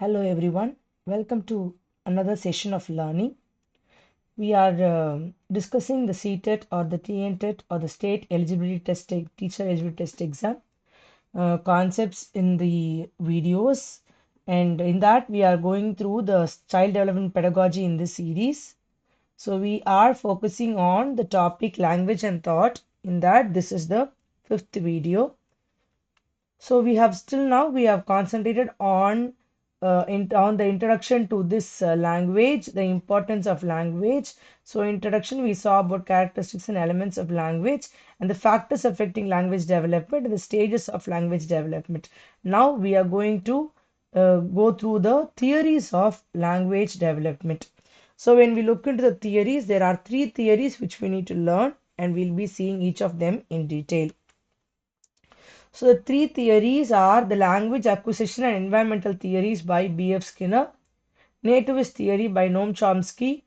Hello everyone, welcome to another session of learning. We are discussing the CTET or the TNTET or the State Eligibility Test, Teacher Eligibility Test exam concepts in the videos, and in that we are going through the child development pedagogy in this series. So we are focusing on the topic language and thought. In that, this is the fifth video. So we have concentrated on on the introduction to this language, the importance of language. So introduction, we saw about characteristics and elements of language and the factors affecting language development and the stages of language development. Now we are going to go through the theories of language development. So when we look into the theories, there are three theories which we need to learn, and we'll be seeing each of them in detail. So the three theories are the language acquisition and environmental theories by B.F. Skinner, nativist theory by Noam Chomsky,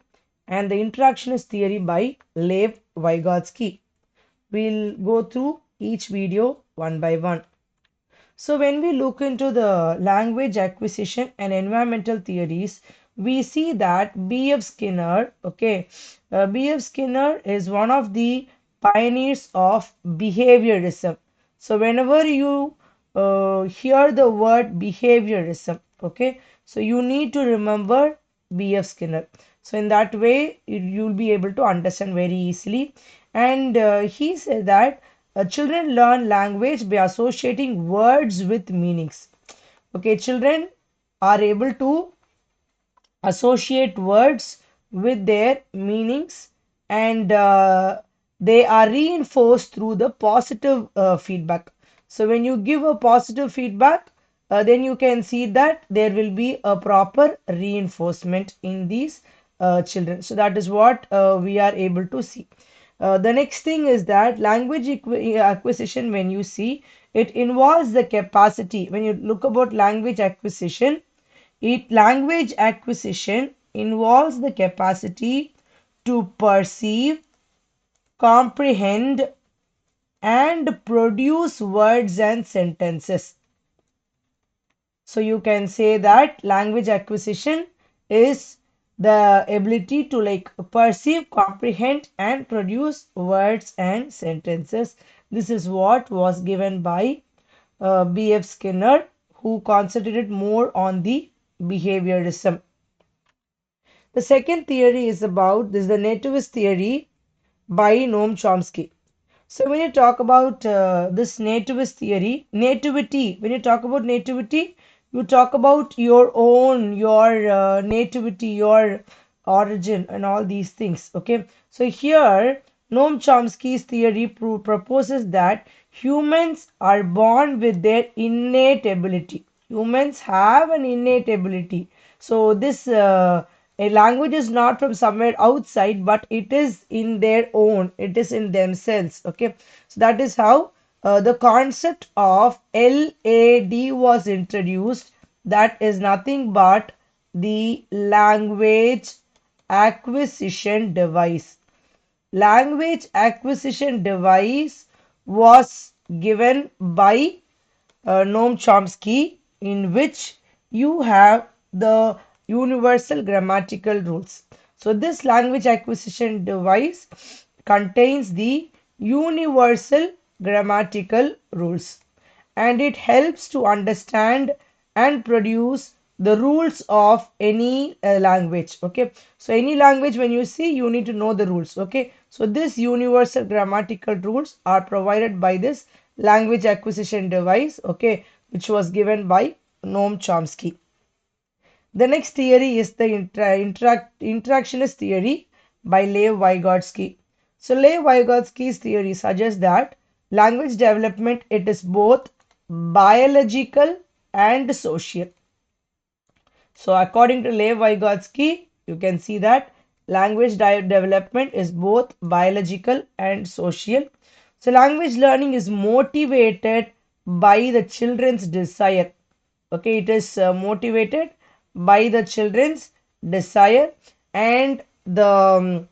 and the interactionist theory by Lev Vygotsky. We'll go through each video one by one. So when we look into the language acquisition and environmental theories, we see that B.F. Skinner, B.F. Skinner is one of the pioneers of behaviorism. So whenever you hear the word behaviorism, so you need to remember B.F. Skinner. So in that way, you'll be able to understand very easily. And he said that children learn language by associating words with meanings. Okay, children are able to associate words with their meanings, and they are reinforced through the positive feedback. So when you give a positive feedback, then you can see that there will be a proper reinforcement in these children. So that is what we are able to see. The next thing is that language acquisition, when you see, it involves the capacity. When you look about language acquisition, language acquisition involves the capacity to perceive, comprehend, and produce words and sentences. So you can say that language acquisition is the ability to perceive, comprehend, and produce words and sentences. This is what was given by B.F. Skinner, who concentrated more on the behaviorism. The second theory is about this, the nativist theory by Noam Chomsky. So when you talk about this nativist theory, nativity, when you talk about nativity, you talk about your own, your nativity, your origin, and all these things. Okay. So here, Noam Chomsky's theory proposes that humans are born with their innate ability. Humans have an innate ability. So this a language is not from somewhere outside, but it is in their own, it is in themselves. Okay, so that is how the concept of LAD was introduced. That is nothing but the language acquisition device. Language acquisition device was given by Noam Chomsky, in which you have the universal grammatical rules. So this language acquisition device contains the universal grammatical rules, and it helps to understand and produce the rules of any language. Okay, so any language, when you see, you need to know the rules. Okay, so this universal grammatical rules are provided by this language acquisition device, okay, which was given by Noam Chomsky. The next theory is the interactionist theory by Lev Vygotsky. So Lev Vygotsky's theory suggests that language development, it is both biological and social. So according to Lev Vygotsky, you can see that language development is both biological and social. So language learning is motivated by the children's desire. Okay, it is motivated by the children's desire and the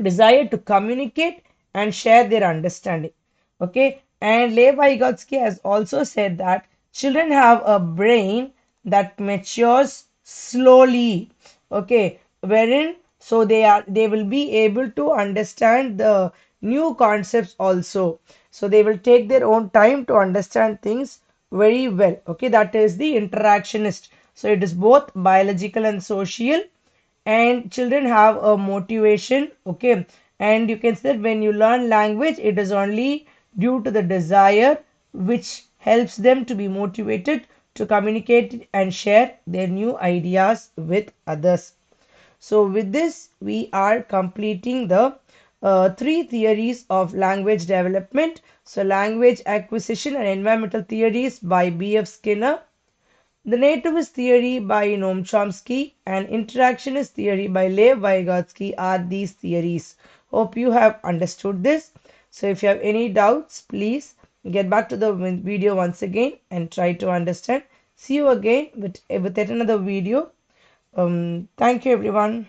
desire to communicate and share their understanding. Okay, and Lev Vygotsky has also said that children have a brain that matures slowly. Okay, wherein so they will be able to understand the new concepts also. So they will take their own time to understand things very well. Okay, that is the interactionist. So it is both biological and social, and children have a motivation. Okay, and you can say that when you learn language, it is only due to the desire which helps them to be motivated to communicate and share their new ideas with others. So with this we are completing the three theories of language development. So language acquisition and environmental theories by B.F. Skinner, the nativist theory by Noam Chomsky, and interactionist theory by Lev Vygotsky are these theories. Hope you have understood this. So if you have any doubts, please get back to the video once again and try to understand. See you again with yet another video. Thank you everyone.